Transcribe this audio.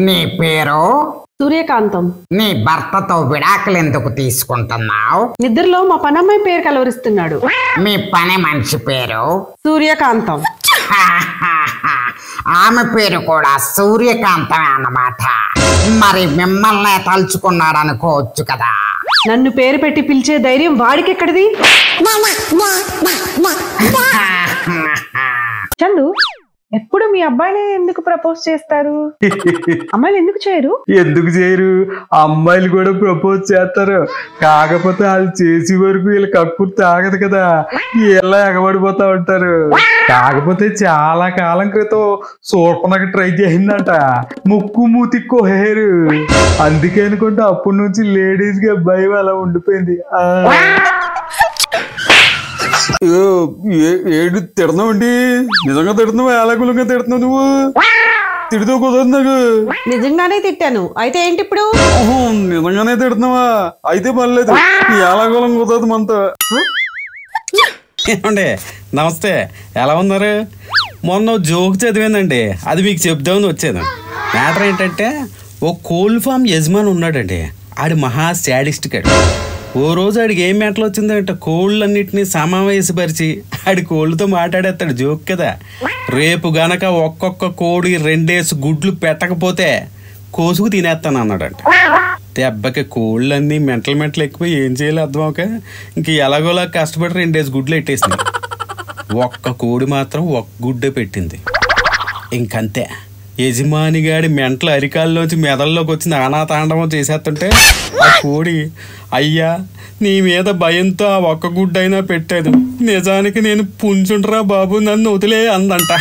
నీ పేరు? సూర్యకాంతం. నీ భర్తతో విడాకులు ఎందుకు తీసుకుంటున్నావు? నిద్రలో మా పనమ్మాయి పేరు కలవరిస్తున్నాడు. మీ పని మనిషి పేరు? సూర్యకాంతం. ఆమె పేరు కూడా సూర్యకాంతమే అన్నమాట. మరి మిమ్మల్నే తలుచుకున్నాడు అనుకోవచ్చు కదా. నన్ను పేరు పెట్టి పిలిచే ధైర్యం వాడికి ఎక్కడిది? చందు, ఎప్పుడు మీ అబ్బాయిని ఎందుకు ప్రపోజ్ చేస్తారు? అమ్మాయిలు ఎందుకు చేయరు? ఎందుకు చేయరు? అమ్మాయిలు కూడా ప్రపోజ్ చేస్తారు. కాకపోతే వాళ్ళు చేసే వరకు వీళ్ళ కక్కుర్తి తాగదు కదా, వీళ్ళ ఎగబడిపోతా ఉంటారు. కాకపోతే చాలా కాలం క్రితం సూర్పనకి ట్రై చేసిందంట, ముక్కు మూతి కోహేరు. అందుకే అనుకుంటే అప్పటి నుంచి లేడీస్ గా భయం అలా ఉండిపోయింది. ఏడు తిడుతున్నావు అండి? నిజంగా తిడుతున్నావు? ఎలాగులంగా తిడుతున్నావు నువ్వు? తిడుతూ కుదరదు నాకు. నిజంగానే తిట్టాను. అయితే ఏంటి ఇప్పుడు? నిజంగానే తిడుతున్నావా? అయితే పర్లేదు, ఎలాగోలం కుదరదు మనతో. ఏమండి నమస్తే, ఎలా ఉన్నారు? మొన్న జోక్ చదివానండి, అది మీకు చెప్దామని వచ్చాను. మ్యాటర్ ఏంటంటే, ఓ కోల్డ్ ఫామ్ యజమాని ఉన్నాడండి. ఆడి మహా శాడిస్ట్ కాడు. ఓ రోజు ఆడికి ఏం మ్యాటర్ వచ్చిందంటే, కోళ్ళన్నింటినీ సమావేశపరిచి ఆడి కోళ్ళతో మాట్లాడేస్తాడు. జోక్ కదా. రేపు గనక ఒక్కొక్క కోడి 2 గుడ్లు పెట్టకపోతే కోసుకు తినేస్తాను అన్నాడంట. దెబ్బకి కోళ్ళన్నీ మెంటలు ఎక్కువ ఏం చేయాలి అర్థం అవక ఇంక ఎలాగోలా కష్టపడి 2 గుడ్లు పెట్టేసింది. ఒక్క కోడి మాత్రం 1 గుడ్డే పెట్టింది. ఇంకంతే, యజమానిగాడి మెంటలు అరికాల్లోంచి మెదల్లోకి వచ్చింది. అనాతాండవం చేసేస్తుంటే ఆ కోడి, అయ్యా నీ మీద భయంతో ఆ 1 గుడ్డైనా పెట్టాను, నిజానికి నేను పుంచుండ్రా బాబు, నన్ను వదిలే అందంట.